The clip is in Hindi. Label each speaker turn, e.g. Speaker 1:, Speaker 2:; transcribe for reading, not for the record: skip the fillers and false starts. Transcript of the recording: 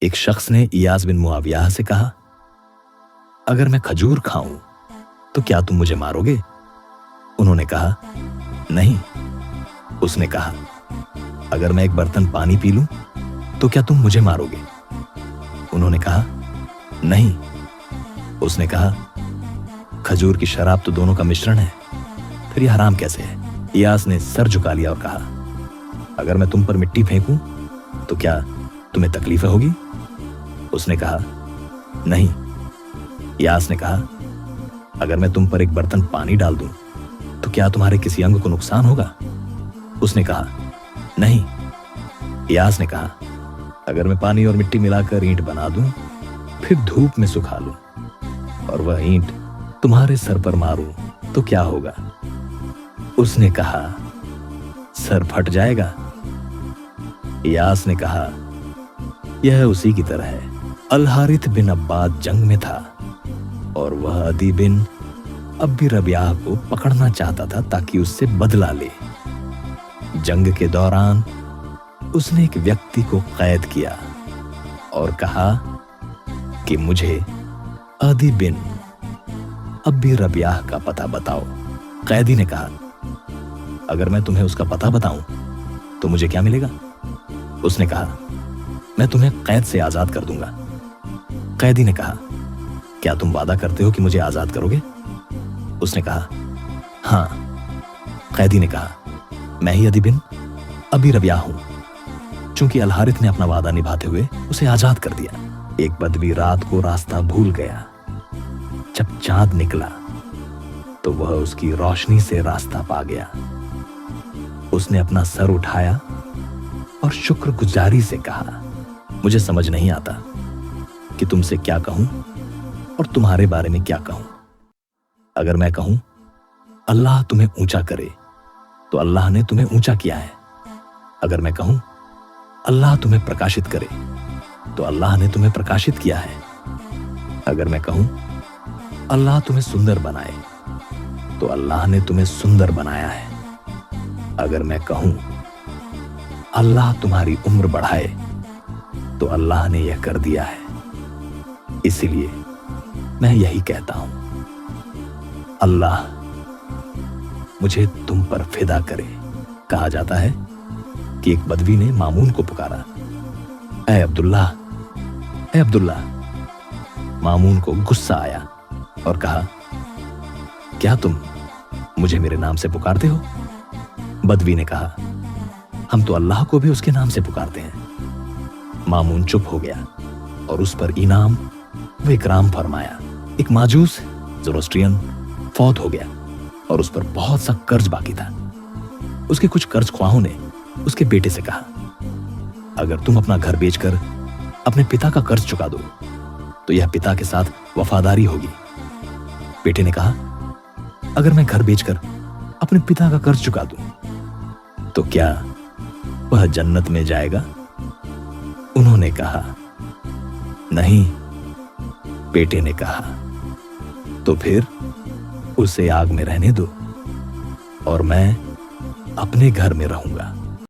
Speaker 1: एक शख्स ने इयास बिन मुआविया से कहा, अगर मैं खजूर खाऊं तो क्या तुम मुझे मारोगे? उन्होंने कहा, नहीं। उसने कहा, अगर मैं एक बर्तन पानी पी लूं तो क्या तुम मुझे मारोगे? उन्होंने कहा, नहीं। उसने कहा, खजूर की शराब तो दोनों का मिश्रण है, फिर यह हराम कैसे है? इयास ने सर झुका लिया और कहा, अगर मैं तुम पर मिट्टी फेंकूं तो क्या तुम्हें तकलीफ होगी? उसने कहा, नहीं। इयास ने कहा, अगर मैं तुम पर एक बर्तन पानी डाल दूं तो क्या तुम्हारे किसी अंग को नुकसान होगा? उसने कहा, नहीं। इयास ने कहा, अगर मैं पानी और मिट्टी मिलाकर ईंट बना दूं, फिर धूप में सुखा लूं और वह ईंट तुम्हारे सर पर मारूं तो क्या होगा? उसने कहा, सर फट जाएगा। इयास ने कहा, यह उसी की तरह है। अल हारिथ बिन अब्बाद जंग में था और वह अदी बिन अब्बी रबियाह को पकड़ना चाहता था ताकि उससे बदला ले। जंग के दौरान उसने एक व्यक्ति को कैद किया और कहा कि मुझे अदी बिन अब्बी रबियाह का पता बताओ। कैदी ने कहा, अगर मैं तुम्हें उसका पता बताऊं तो मुझे क्या मिलेगा? उसने कहा, मैं तुम्हें कैद से आजाद कर दूंगा। कैदी ने कहा, क्या तुम वादा करते हो कि मुझे आजाद करोगे? उसने कहा, हां। कैदी ने कहा, मैं ही अदी बिन अबी रबियाह हूं। चूंकि अल हारिथ ने अपना वादा निभाते हुए उसे आजाद कर दिया। एक बदवी रात को रास्ता भूल गया। जब चांद निकला तो वह उसकी रोशनी से रास्ता पा गया। उसने अपना सर उठाया और शुक्रगुजारी से कहा, मुझे समझ नहीं आता कि तुमसे क्या कहूं और तुम्हारे बारे में क्या कहूं। अगर मैं कहूं अल्लाह तुम्हें ऊंचा करे तो अल्लाह ने तुम्हें ऊंचा किया है। अगर मैं कहूं अल्लाह तुम्हें प्रकाशित करे तो अल्लाह ने तुम्हें प्रकाशित किया है। अगर मैं कहूं अल्लाह तुम्हें सुंदर बनाए तो अल्लाह ने तुम्हें सुंदर बनाया है। अगर मैं कहूं अल्लाह तुम्हारी उम्र बढ़ाए तो अल्लाह ने यह कर दिया है। इसलिए मैं यही कहता हूं, अल्लाह मुझे तुम पर फिदा करे। कहा जाता है कि एक बदवी ने मामून को पुकारा, ऐ अब्दुल्ला, ऐ अब्दुल्ला। मामून को गुस्सा आया और कहा, क्या तुम मुझे मेरे नाम से पुकारते हो? बदवी ने कहा, हम तो अल्लाह को भी उसके नाम से पुकारते हैं। मामून चुप हो गया और उस पर इनाम व इकराम फरमाया। एक माजूस ज़ोरोस्ट्रियन फौत हो गया और उस पर बहुत सा कर्ज बाकी था। उसके कुछ कर्ज ख्वाहों ने उसके बेटे से कहा, अगर तुम अपना घर बेचकर अपने पिता का कर्ज चुका दो तो यह पिता के साथ वफादारी होगी। बेटे ने कहा, अगर मैं घर बेचकर अपने पिता का कर्ज चुका दूं तो क्या वह जन्नत में जाएगा? उन्होंने कहा, नहीं। बेटे ने कहा, तो फिर उसे आग में रहने दो और मैं अपने घर में रहूंगा।